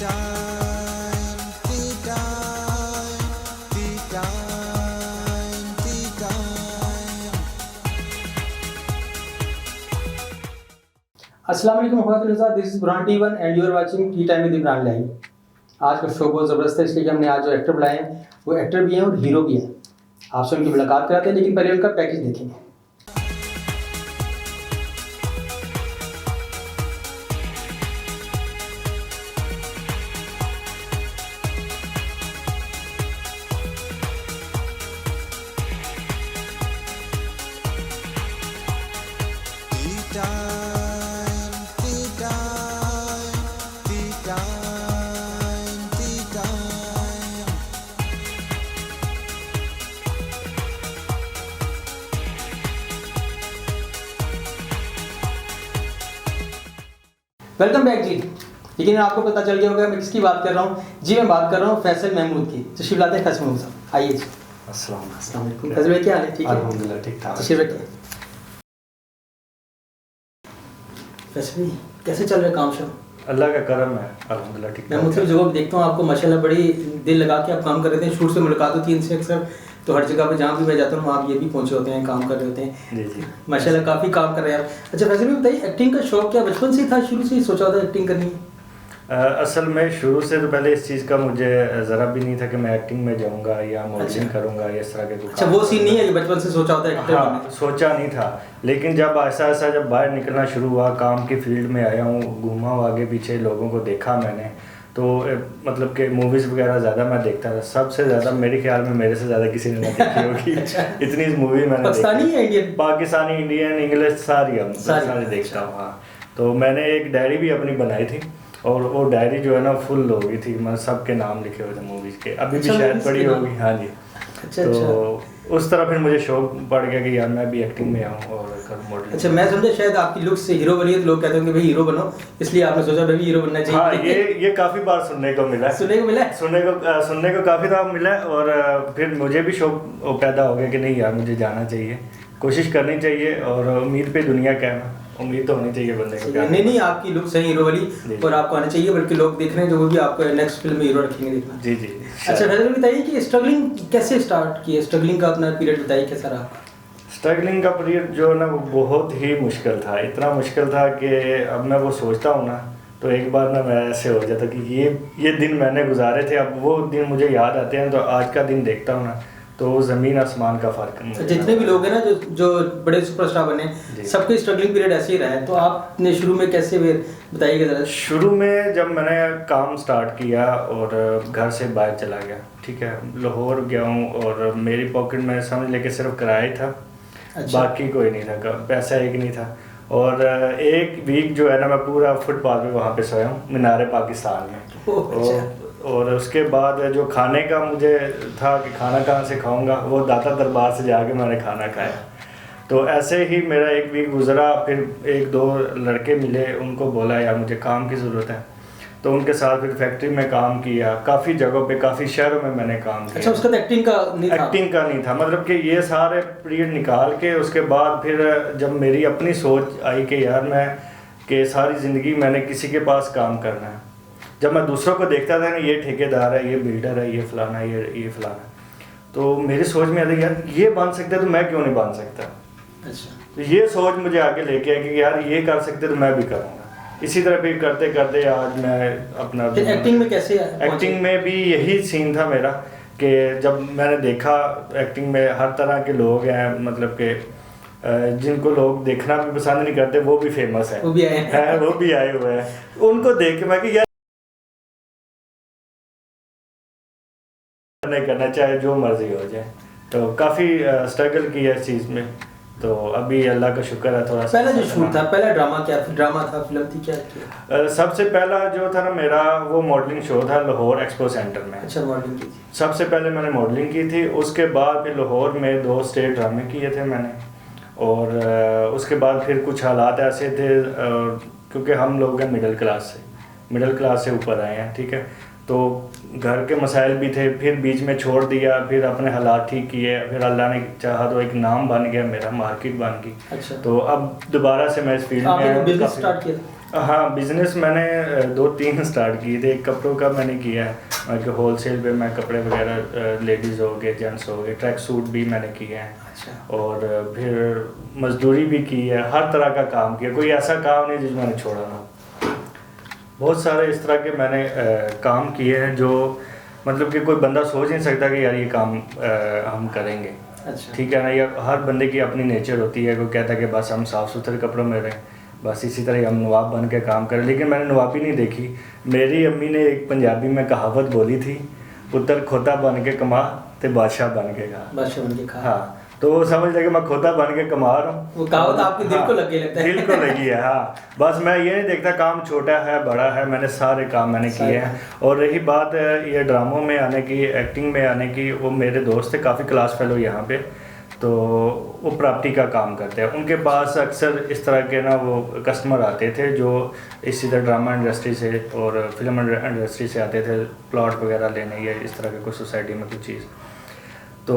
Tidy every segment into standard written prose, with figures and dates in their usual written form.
अस्सलाम वालेकुम वरहमतुल्लाहि, दिस इज बुरहान टी1 and you are watching tea time with Imran Lahi. आज का शो बहुत ज़बरदस्त है, इसलिए हमने आज जो एक्टर बुलाए हैं वो एक्टर भी हैं और हीरो भी हैं। आपसे उनकी मुलाकात कराते हैं, लेकिन पहले उनका पैकेज देखेंगे। वेलकम बैक जी। लेकिन आपको पता चल गया होगा मैं किसकी बात कर रहा हूँ जी। मैं बात कर रहा हूँ फैसल महमूद की। तशरीफ लाते हैं फैसल महमूद साहब, आइए जी। अस्सलाम वालेकुम। फैसल भाई क्या हाल है? ठीक है अल्हम्दुलिल्लाह, ठीक ठाक। तशरीफ रखिए। फैसल भाई कैसे चल रहा है काम शाम? अल्लाह का करम है, अल्हम्दुलिल्लाह ठीक ठाक। मैं मुझसे जगह देखता हूँ आपको माशाल्लाह बड़ी दिल लगा के आप काम कर रहे थे। शूट से मुलाकात होती है इनसे अक्सर, तो हर जगह पे जहाँ भी मैं जाता हूँ आप ये भी पहुँचे होते हैं, काम कर रहे होते हैं। जी जी माशाल्लाह काफ़ी काम कर रहे हैं आप। अच्छा फैसल भाई बताइए, एक्टिंग का शौक क्या बचपन से ही था? शुरू से ही सोचा था एक्टिंग करनी है? असल में शुरू से तो पहले इस चीज़ का मुझे ज़रा भी नहीं था कि मैं एक्टिंग में जाऊंगा या मॉडलिंग करूंगा या इस तरह के कुछ। अच्छा वो सीन नहीं है कि बचपन से सोचा होता है एक्टर बनना? हाँ, सोचा नहीं था, लेकिन जब ऐसा ऐसा जब बाहर निकलना शुरू हुआ, काम की फील्ड में आया हूँ, घूमा हूँ आगे पीछे, लोगों को देखा मैंने, तो मतलब कि मूवीज़ वगैरह ज़्यादा मैं देखता था। सबसे ज़्यादा मेरे ख्याल में मेरे से ज़्यादा किसी ने ना देखी होगी। इतनी मूवी मैंने पाकिस्तानी या इंडियन? पाकिस्तानी, इंडियन, इंग्लिश सारी देखता हूँ। हाँ, तो मैंने एक डायरी भी अपनी बनाई थी और वो डायरी जो है ना फुल हो गई थी, मतलब सबके नाम लिखे हुए थे मूवीज़ के। अभी भी शायद पड़ी होगी। हाँ जी। तो उस तरह फिर मुझे शौक पड़ गया कि यार मैं भी एक्टिंग में आऊँ और करूँ मॉडलिंग। अच्छा, मैं समझा शायद आपकी लुक से हीरो बनी है तो लोग कहते हैं कि भाई हीरो बनो, इसलिए आपने सोचा भाई हीरो बनना चाहिए। हाँ, ये काफ़ी बार सुनने को मिला सुनने को काफ़ी बार मिला। और फिर मुझे भी शौक पैदा हो गया कि नहीं यार मुझे जाना चाहिए, कोशिश करनी चाहिए, और उम्मीद पे दुनिया क्या है, उम्मीद तो होनी चाहिए बंदे को। नहीं, आपकी लुक सही हीरो वाली और आपको आना चाहिए, बल्कि लोग देख रहे हैं जो वो भी आपको नेक्स्ट फिल्म में हीरो रखेंगे, देखना। जी जी। अच्छा फैसल बताइए कि स्ट्रगलिंग कैसे स्टार्ट की है? स्ट्रगलिंग का अपना पीरियड बताइए कैसा रहा? स्ट्रगलिंग का पीरियड जो है ना वो बहुत ही मुश्किल था। इतना मुश्किल था कि अब मैं वो सोचता हूँ ना तो एक बार ना मैं ऐसे हो जाता कि ये दिन मैंने गुजारे थे, अब वो दिन मुझे याद आते हैं तो आज का दिन देखता हूँ ना तो ज़मीन आसमान का फ़र्क है। जितने भी लोग हैं ना जो बड़े सुपरस्टार बने, सबके स्ट्रगलिंग पीरियड ऐसे ही रहा है, तो आपने शुरू में कैसे, बताइएगा ज़रा। शुरू में जब मैंने काम स्टार्ट किया और घर से बाहर चला गया, ठीक है, लाहौर गया हूँ और मेरी पॉकेट में समझ लेके सिर्फ किराया ही था। अच्छा। बाकी कोई नहीं था, पैसा एक नहीं था। और एक वीक जो है ना मैं पूरा फुटपाथ पे वहाँ पे सोया हूँ, मीनार पाकिस्तान में। और उसके बाद जो खाने का मुझे था कि खाना कहाँ से खाऊंगा, वो दाता दरबार से जाके मैंने खाना खाया। तो ऐसे ही मेरा एक वीक गुजरा। फिर एक दो लड़के मिले, उनको बोला यार मुझे काम की ज़रूरत है, तो उनके साथ फिर फैक्ट्री में काम किया, काफ़ी जगहों पे, काफ़ी शहरों में मैंने काम किया। अच्छा, उसका तो एक्टिंग का नहीं था, मतलब कि ये सारे पीरियड निकाल के उसके बाद फिर जब मेरी अपनी सोच आई कि यार मैं कि सारी ज़िंदगी मैंने किसी के पास काम करना है। जब मैं दूसरों को देखता था ना, ये ठेकेदार है, ये बिल्डर है, ये फलाना है, ये फलाना, तो मेरी सोच में आता यार ये बन सकता है तो मैं क्यों नहीं बन सकता। अच्छा, तो ये सोच मुझे आगे लेके आया कि यार ये कर सकते तो मैं भी करूँगा। इसी तरह भी करते करते आज मैं अपना एक्टिंग में कैसे? एक्टिंग में भी यही सीन था मेरा कि जब मैंने देखा एक्टिंग में हर तरह के लोग हैं, मतलब कि जिनको लोग देखना भी पसंद नहीं करते वो भी फेमस है, वो भी आए हुए हैं। उनको देख के मैं कि यार नहीं करना, चाहे जो मर्जी हो जाए। तो काफ़ी स्ट्रगल किया इस चीज़ में। तो अभी अल्लाह का शुक्र है थोड़ा सा। पहला जो शूट था, पहला ड्रामा था, फिल्म थी, क्या? सबसे पहला जो था ना मेरा वो मॉडलिंग शो था लाहौर एक्सपो सेंटर में। अच्छा, मॉडलिंग की थी? सबसे पहले मैंने मॉडलिंग की थी, उसके बाद फिर लाहौर में 2 स्टेज ड्रामे किए थे मैंने। और उसके बाद फिर कुछ हालात ऐसे थे, क्योंकि हम लोग हैं मिडिल क्लास से ऊपर आए हैं, ठीक है, तो घर के मसाइल भी थे, फिर बीच में छोड़ दिया, फिर अपने हालात ठीक किए, फिर अल्लाह ने चाहा तो एक नाम बन गया मेरा, मार्केट बन गई। अच्छा। तो अब दोबारा से मैं इस फील्ड में बिजनेस स्टार्ट किया? हाँ, बिजनेस मैंने 2-3 स्टार्ट किए थे। एक कपड़ों का मैंने किया है कि होलसेल पे मैं कपड़े वगैरह लेडीज़ हो गए, जेंट्स हो गए, ट्रैक सूट भी मैंने किए हैं। अच्छा। और फिर मजदूरी भी की है, हर तरह का काम किया, कोई ऐसा काम नहीं जिसमें मैंने छोड़ा ना। बहुत सारे इस तरह के मैंने काम किए हैं जो मतलब कि कोई बंदा सोच नहीं सकता कि यार ये काम हम करेंगे। अच्छा। ठीक है ना, या हर बंदे की अपनी नेचर होती है, कोई कहता है कि बस हम साफ़ सुथरे कपड़ों में रहें, बस इसी तरह हम नवाब बन के काम करें। लेकिन मैंने नवाबी नहीं देखी। मेरी अम्मी ने एक पंजाबी में कहावत बोली थी, पुत्र खोता बन के कमा ते बादशाह बन के खा। बादशाह बन के खा। हाँ, तो वो समझ लगे मैं खोता बन के कमा रहा हूँ। वो कहावत आपके दिल को लगी लगता है। दिल को लगी है। हाँ, बस मैं ये नहीं देखता काम छोटा है बड़ा है, मैंने सारे काम मैंने किए हैं। और रही बात ये ड्रामों में आने की, एक्टिंग में आने की, वो मेरे दोस्त थे काफ़ी क्लास फेलो यहाँ पे, तो वो प्रॉपर्टी का काम करते हैं। उनके पास अक्सर इस तरह के ना वो कस्टमर आते थे जो इसी तरह ड्रामा इंडस्ट्री से और फिल्म इंडस्ट्री से आते थे प्लॉट वगैरह लेने या इस तरह के कोई सोसाइटी में कुछ चीज़। तो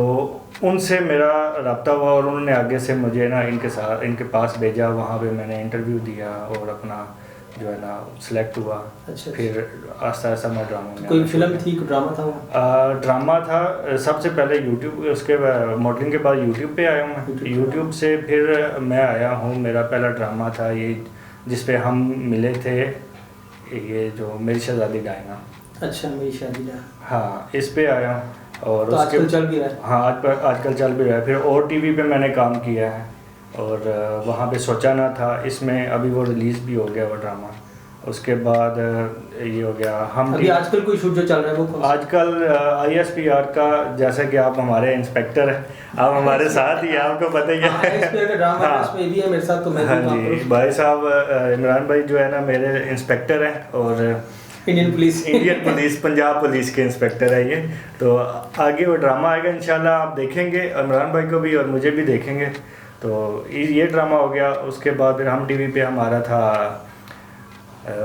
उनसे मेरा रब्ता हुआ और उन्होंने आगे से मुझे ना इनके पास भेजा। वहाँ पे मैंने इंटरव्यू दिया और अपना जो है ना सिलेक्ट हुआ। अच्छा। फिर आस्ता आस्ता मैं ड्रामा में। कोई फिल्म थी, कोई ड्रामा था वो? ड्रामा था सबसे पहले यूट्यूब, उसके मॉडलिंग के बाद यूट्यूब पे आया हूँ मैं। यूट्यूब से फिर मैं आया हूँ, मेरा पहला ड्रामा था ये जिस पे हम मिले थे, ये जो मेरी शहजादी डायना। अच्छा, मेरी शादी ना। हाँ, इस पे आया हूँ। और तो आजकल चल भी रहा है। हाँ, आजकल चल भी रहा है। फिर और टीवी पे मैंने काम किया है और वहाँ पे सोचा ना था, इसमें अभी वो रिलीज़ भी हो गया वो ड्रामा। उसके बाद ये हो गया हम अभी आजकल कोई शूट जो चल रहा है वो आजकल ISPR का, जैसा कि आप हमारे इंस्पेक्टर हैं, आप हमारे साथ ही, आपको पता ही है। ISPR का ड्रामा इसमें भी है मेरे साथ, तो मैं हाँ जी, भाई साहब इमरान भाई जो है ना मेरे इंस्पेक्टर हैं और इंडियन पुलिस पंजाब पुलिस के इंस्पेक्टर है ये। तो आगे वो ड्रामा आएगा इंशाल्लाह, आप देखेंगे, इमरान भाई को भी और मुझे भी देखेंगे। तो ये ड्रामा हो गया। उसके बाद फिर हम टीवी पे हमारा था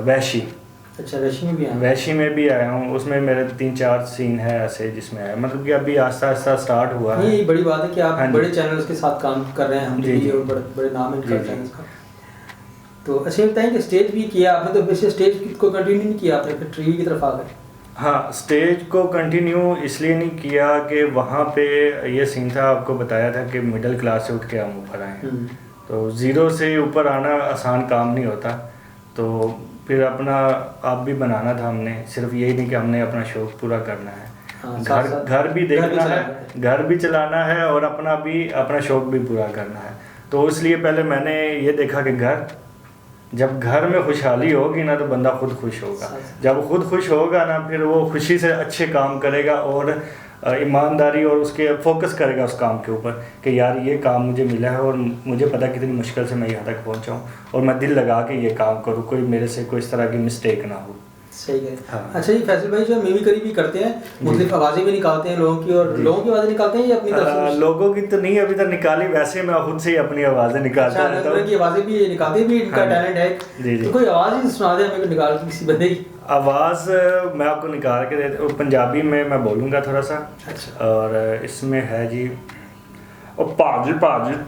वैशी। अच्छा, वैशी में भी आया? वैशी में भी आया हूँ। उसमें मेरे 3-4 सीन है ऐसे जिसमें है, मतलब कि अभी आस्ता आस्ता स्टार्ट हुआ है। ये बड़ी बात है कि आप बड़े चैनल्स के साथ काम कर रहे हैं। हम टीवी और बड़े नाम है इनका चैनल्स का। तो अच्छा बताएं कि स्टेज भी किया आपने, तो वैसे स्टेज को कंटिन्यू नहीं किया आपने, फिर टीवी की तरफ आ गए? हाँ, स्टेज को कंटिन्यू इसलिए नहीं किया कि वहाँ पे ये सीन था, आपको बताया था कि मिडिल क्लास से उठ के हम ऊपर आए हैं। तो ज़ीरो से ऊपर आना आसान काम नहीं होता। तो फिर अपना आप भी बनाना था हमने, सिर्फ यही नहीं कि हमने अपना शौक पूरा करना है। हाँ, घर भी देखना है, घर भी चलाना है और अपना शौक भी पूरा करना है। तो इसलिए पहले मैंने ये देखा कि जब घर में खुशहाली होगी ना तो बंदा खुद खुश होगा। जब खुद खुश होगा ना फिर वो खुशी से अच्छे काम करेगा और ईमानदारी और उसके फोकस करेगा उस काम के ऊपर कि यार ये काम मुझे मिला है और मुझे पता कितनी मुश्किल से मैं यहाँ तक पहुँचा हूँ और मैं दिल लगा के ये काम करूँ, कोई मेरे से कोई इस तरह की मिस्टेक ना हो। सही है। हाँ। अच्छा, ये फैसल भाई जो मिमिक्री भी करते हैं, मुख्तलिफ आवाज़ें भी निकालते हैं लोगों की, और लोगों की आवाज़ें निकालते हैं या अपनी तरफ से? लोगों की तो नहीं अभी तक निकाली, वैसे मैं खुद से ही अपनी आवाज़ें निकालता हूँ। अच्छा, की आवाज़ें भी निकालते भी, इनका टैलेंट है। जी। तो कोई आवाज़ ही सुना दे हमें, निकाल के किसी बंदे की आवाज़ मैं आपको निकाल के देता हूँ। पंजाबी में मैं बोलूँगा थोड़ा सा। अच्छा। और इसमें है जी, ओ भाजी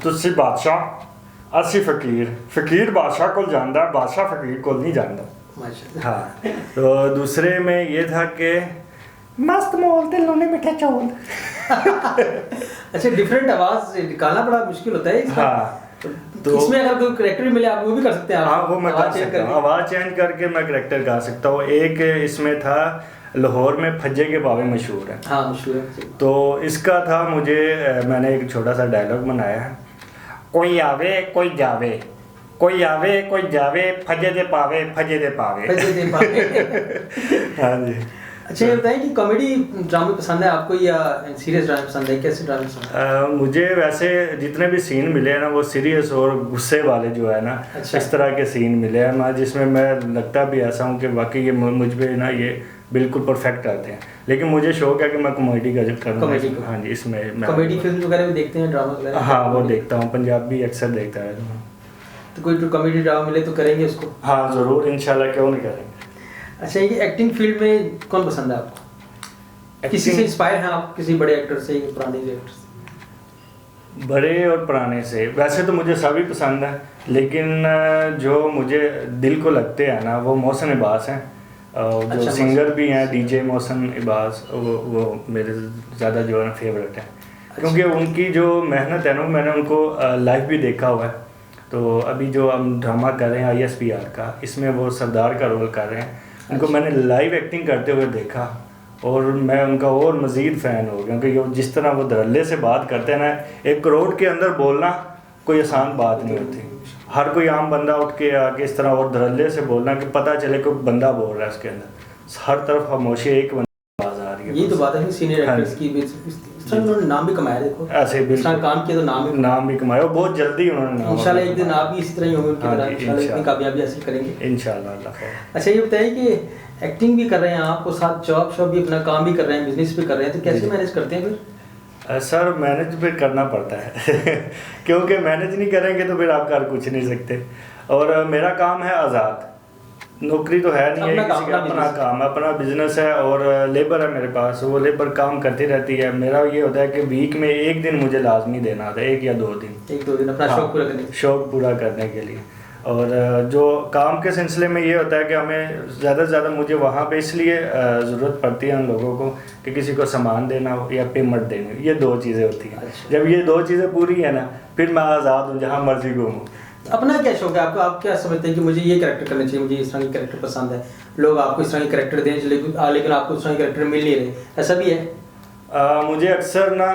तुसी बादशाह असी फकीर बादशाह को जानता है, बादशाह फकीर को नहीं जानता। हाँ, तो दूसरे में ये था कि मस्त मोल ते लोने मिठे चौल। अच्छा, डिफरेंट आवाज़ निकालना बड़ा मुश्किल होता है इसका। हाँ, तो इसमें अगर कोई कैरेक्टर मिले आप वो भी कर सकते हैं। हाँ, वो मैं कर सकता हूँ, आवाज़ चेंज करके मैं कैरेक्टर गा सकता हूँ। एक इसमें था लाहौर में फज्जे के बावे मशहूर है। हाँ, मशहूर है। तो इसका था मैंने एक छोटा सा डायलॉग बनाया है, कोई आवे कोई जावे, कोई आवे कोई जावे, फजे दे पावे फजे दे पावे। हाँ जी। अच्छा, ये बताइए कि कॉमेडी ड्रामे पसंद है आपको या सीरियस ड्रामे पसंद है? कैसे ड्रामे पसंद है? मुझे वैसे जितने भी सीन मिले हैं ना वो सीरियस और गुस्से वाले जो है ना। अच्छा। इस तरह के सीन मिले हैं ना जिसमें मैं लगता भी ऐसा हूँ कि वाकई ये मुझ पे ना ये बिल्कुल परफेक्ट आते हैं। लेकिन मुझे शौक है कि मैं कॉमेडी का जब करूँ। हाँ जी, इसमें कॉमेडी फिल्म वगैरह भी देखते हैं, ड्रामा वगैरह? हाँ, वो देखता हूँ, पंजाबी अक्सर देखता है। तो कोई कॉमेडी ड्रामा मिले तो करेंगे उसको? हाँ ज़रूर, इंशाल्लाह, क्यों नहीं करेंगे। अच्छा, ये एक्टिंग फील्ड में कौन पसंद है आपको? किसी से इंस्पायर हैं आप, किसी बड़े एक्टर से, पुराने एक्टर से? बड़े और पुराने से वैसे तो मुझे सभी पसंद है, लेकिन जो मुझे दिल को लगते हैं ना वो मोहसिन इबास हैं। जो अच्छा, सिंगर भी हैं डीजे मोहसिन इबास, वो मेरे ज़्यादा जो है फेवरेट है। क्योंकि उनकी जो मेहनत है ना, मैंने उनको लाइव भी देखा हुआ है। तो अभी जो हम ड्रामा कर रहे हैं ISPR का, इसमें वो सरदार का रोल कर रहे हैं। उनको मैंने लाइव एक्टिंग करते हुए देखा और मैं उनका और मज़ीद फ़ैन हो गया, क्योंकि जिस तरह वो धड़ल्ले से बात करते हैं ना, 1 करोड़ के अंदर बोलना कोई आसान बात नहीं होती। हर कोई आम बंदा उठ के आके इस तरह और धड़ल्ले से बोलना कि पता चले कोई बंदा बोल रहा है उसके अंदर, हर तरफ खामोशी, एक बंदा आवाज़ आ रही है। ये तो बात है सीनियर एक्टर्स की भी, इस तरह उन्होंने नाम भी कमाया, देखो ऐसे इस तरह काम किया तो नाम भी कमाया, और बहुत जल्दी उन्होंने नाम। इंशाल्लाह एक दिन आप भी इसी तरह ही होंगे उनकी तरह, इंशाल्लाह इतनी कामयाबी हासिल करेंगे इंशाल्लाह अल्लाह खैर। अच्छा ये बताइए कि एक्टिंग भी कर रहे हैं आप, और साथ जॉब शॉप भी, अपना काम भी कर रहे हैं, बिजनेस भी कर रहे हैं, तो कैसे मैनेज करते हैं फिर? सर मैनेज भी करना पड़ता है क्योंकि मैनेज नहीं करेंगे तो फिर आप कर कुछ नहीं सकते। और मेरा काम है आज़ाद, नौकरी तो है नहीं है, किसी का अपना काम है, अपना बिजनेस है, और लेबर है मेरे पास, वो लेबर काम करती रहती है। मेरा ये होता है कि वीक में 1 दिन मुझे लाजमी देना होता है, 1 या 2 दिन, 1-2 दिन अपना शौक पूरा करने के लिए। और जो काम के सिलसिले में ये होता है कि हमें ज़्यादा से ज़्यादा मुझे वहाँ पे इसलिए ज़रूरत पड़ती है उन लोगों को कि किसी को सामान देना हो या पेमेंट देनी हो, ये 2 चीज़ें होती हैं। अच्छा। जब ये 2 चीज़ें पूरी है ना, फिर मैं आज़ाद हूँ, जहाँ मर्जी घूमूँ। अपना क्या शौक है आपको? आप क्या समझते हैं कि मुझे ये कैरेक्टर करना चाहिए, मुझे इस तरह की कैरेक्टर पसंद है, लोग आपको इस तरह की कैरेक्टर दें, लेकिन आपको इस तरह की कैरेक्टर मिल नहीं रहे, ऐसा भी है? मुझे अक्सर ना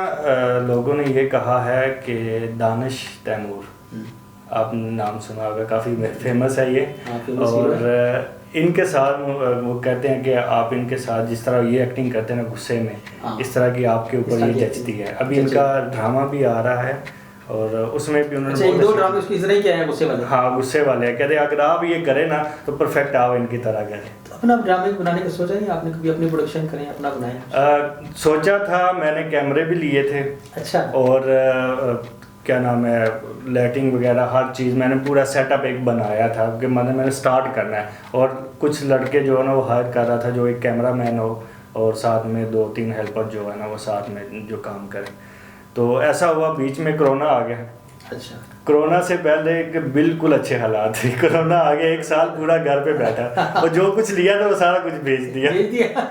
लोगों ने ये कहा है कि दानिश तैमूर, आपने नाम सुना होगा, काफ़ी फेमस है ये। और इनके साथ वो कहते हैं कि आप इनके साथ जिस तरह ये एक्टिंग करते हैं ना गुस्से में, इस तरह की आपके ऊपर ये जचती है। अभी इनका ड्रामा भी आ रहा है और उसमें भी उन्होंने 1-2 ड्रामे उसकी तरह ही क्या है, गुस्से वाले? हाँ गुस्से वाले हैं। कहते अगर आप ये करें ना तो परफेक्ट आप इनकी तरह करें। तो अपना ड्रामे बनाने का सोचा नहीं आपने, कभी अपनी प्रोडक्शन करें, अपना बनाएं? सोचा था, मैंने कैमरे भी लिए थे। अच्छा। और क्या नाम है, लाइटिंग वगैरह हर चीज़ मैंने पूरा सेटअप एक बनाया था कि मैंने स्टार्ट करना है। और कुछ लड़के जो है ना वो हायर कर रहा था, जो एक कैमरा मैन हो और साथ में 2-3 हेल्पर जो है ना वो साथ में जो काम करें। तो ऐसा हुआ, बीच में कोरोना आ गया। अच्छा। कोरोना से पहले एक बिल्कुल अच्छे हालात थे, कोरोना आ गया, 1 साल पूरा घर पे बैठा और जो कुछ लिया था वो सारा कुछ भेज दिया।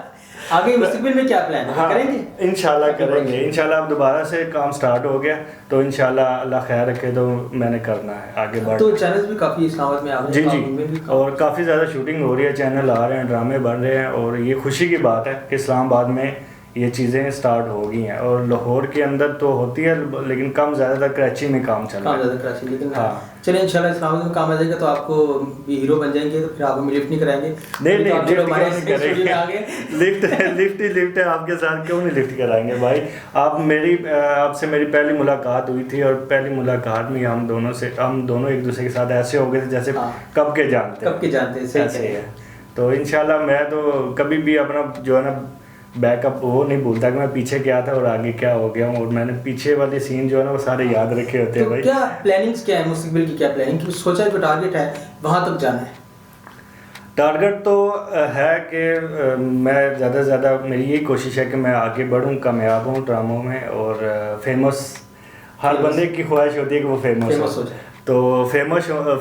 आगे मुस्तकबिल में क्या प्लान है? हाँ, करेंगे इंशाल्लाह करेंगे। इंशाल्लाह अब दोबारा से काम स्टार्ट हो गया तो इंशाल्लाह अल्लाह खैर रखे तो मैंने करना है आगे बढ़। तो चैनल्स भी काफ़ी इस्लामाबाद में आ रहे हैं। जी, और काफ़ी ज़्यादा शूटिंग हो रही है, चैनल आ रहे हैं, ड्रामे बन रहे हैं। और ये खुशी की बात है कि इस्लामाबाद में ये चीज़ें स्टार्ट हो गई हैं। और लाहौर के अंदर तो होती है लेकिन कम, ज़्यादातर कराची में काम चल रहा है। लेकिन हाँ चलिए इंशाल्लाह इस्लामाबाद में काम आ जाएगा तो आपको भी हीरो बन जाएंगे, तो फिर आप हमें लिफ्ट नहीं कराएंगे? नहीं लिफ्ट है आपके साथ, क्यों नहीं लिफ्ट कराएंगे भाई। आपसे मेरी पहली मुलाकात हुई थी और पहली मुलाकात में हम दोनों एक दूसरे के साथ ऐसे हो गए थे जैसे कब के जानते ऐसे है। तो इंशाल्लाह मैं तो कभी भी अपना जो है ना बैकअप वो नहीं भूलता कि मैं पीछे क्या था और आगे क्या हो गया हूँ। और मैंने पीछे वाले सीन जो है ना वो सारे याद रखे होते हैं। तो भाई क्या प्लानिंग्स क्या है, मुस्तकबिल की क्या प्लानिंग, कि सोचा जो टारगेट है वहाँ तक जाना है? टारगेट तो है कि मैं ज़्यादा से ज़्यादा, मेरी यही कोशिश है कि मैं आगे बढ़ूँ, कामयाब हूँ ड्रामों में और फेमस। हर बंदे की ख्वाहिश होती है कि वो फेमस हो जाए। तो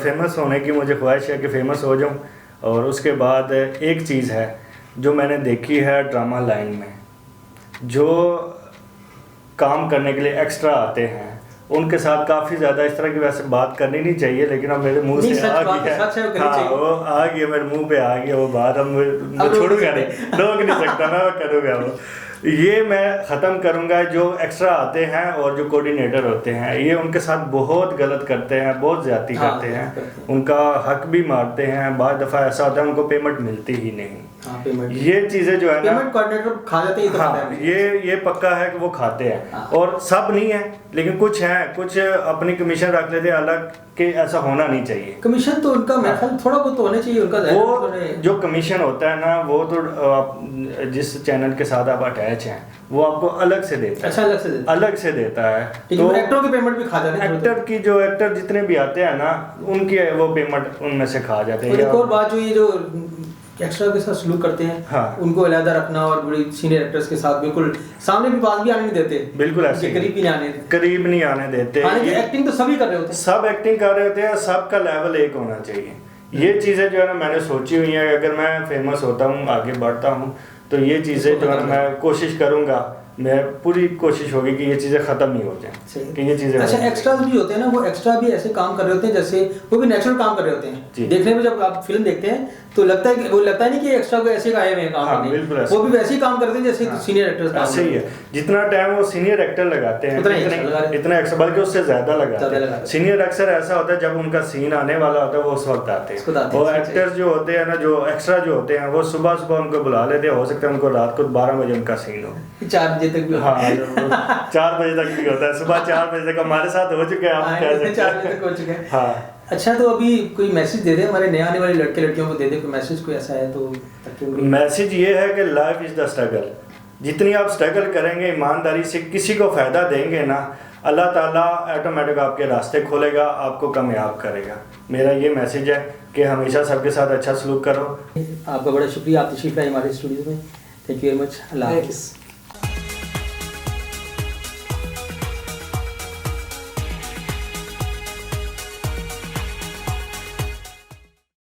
फेमस होने की मुझे ख्वाहिश है कि फेमस हो जाऊँ। और उसके बाद एक चीज़ है जो मैंने देखी है ड्रामा लाइन में, जो काम करने के लिए एक्स्ट्रा आते हैं उनके साथ काफ़ी ज़्यादा इस तरह की वैसे बात करनी नहीं चाहिए, लेकिन अब मेरे मुंह से आ गई है। हाँ वो आ गई, मेरे मुंह पे आ गया वो बात। अब मैं छोड़ूंगा नहीं, रोक नहीं सकता मैं करूँगा वो। ये मैं ख़त्म करूँगा। जो एक्स्ट्रा आते हैं और जो कोऑर्डिनेटर होते हैं ये उनके साथ बहुत गलत करते हैं, बहुत ज़्यादती करते हैं, उनका हक भी मारते हैं। बाद दफ़ा ऐसा होता है उनको पेमेंट मिलती ही नहीं। ये चीज़ें जो है ना पेमेंट कोऑर्डिनेटर खा जाते हैं। हाँ ये पक्का है कि वो खाते हैं। और सब नहीं है लेकिन कुछ हैं, कुछ अपनी कमीशन रख लेते हैं अलग, कि ऐसा होना नहीं चाहिए। कमीशन तो उनका मेरे ख्याल थोड़ा बहुत तो होना चाहिए उनका। वो जो कमीशन होता है ना वो तो आप जिस चैनल के साथ आप अटैच हैं वो आपको अलग से देता है। अच्छा, अलग से देता है। तो एक्टरों की पेमेंट भी खा जाते हैं। एक्टर जितने भी आते हैं ना उनकी वो पेमेंट उनमें से खा जाते हैं। एक और बात जो ये जो एक्स्ट्रा के साथ सलूक करते हैं, हाँ। उनको अलहदा रखना और बड़ी सीनियर एक्टर्स के साथ बिल्कुल सामने भी बात भी आने नहीं देते, बिल्कुल ऐसे ही। करीब भी नहीं आने देते। करीब नहीं आने देते। हालांकि एक्टिंग तो सभी कर रहे होते हैं, सब एक्टिंग कर रहे होते हैं, सबका लेवल एक होना चाहिए। ये चीज़ें जो है ना मैंने सोची हुई हैं, अगर मैं फेमस होता हूँ, आगे बढ़ता हूँ, तो ये चीज़ें जो है ना मैं कोशिश करूँगा, मैं पूरी कोशिश होगी कि ये चीज़ें ख़त्म नहीं हो जाएं, कि ये चीज़ें। अच्छा, एक्स्ट्रास भी होते हैं ना, वो एक्स्ट्रा भी ऐसे काम कर रहे होते हैं जैसे वो भी नेचुरल काम कर रहे होते हैं। देखने में जब आप फिल्म देखते हैं तो लगता है कि वो लगता है नहीं कि एक्स्ट्रा को ऐसे आए हुए हैं काम करने, वो भी वैसे ही काम करते हैं जैसे सीनियर एक्टर्स ऐसे ही है। जितना टाइम वो सीनियर एक्टर लगाते हैं इतना एक्स्ट्रा, बल्कि उससे ज़्यादा लगाते हैं। सीनियर अक्सर ऐसा होता है जब उनका सीन आने वाला होता है वो उस वक्त आते हैं, और एक्टर्स जो होते हैं ना, जो एक्स्ट्रा जो होते हैं, वो सुबह सुबह उनको बुला लेते हैं, हो सकता है उनको रात को 12 बजे उनका सीन हो, 4 बजे तक भी। हाँ 4 बजे तक भी होता है, सुबह 4 बजे तक हमारे साथ हो चुके हैं, आप कह सकते हैं 4 बजे तक हो चुके हैं। हाँ। अच्छा, तो अभी कोई मैसेज दे दे हमारे नए आने वाले लड़के लड़कियों को, दे दे कोई मैसेज, कोई ऐसा है तो। मैसेज ये है कि लाइफ इज़ द स्ट्रगल। जितनी आप स्ट्रगल करेंगे, ईमानदारी से किसी को फ़ायदा देंगे ना, अल्लाह ताला ऑटोमेटिक आपके रास्ते खोलेगा, आपको कामयाब करेगा। मेरा ये मैसेज है कि हमेशा सबके साथ अच्छा सलूक करो। आपका बड़ा शुक्रिया, आप तशरीफ़ लाए हमारे स्टूडियो में। Thank you very much. अल्लाह हाफ़िज़।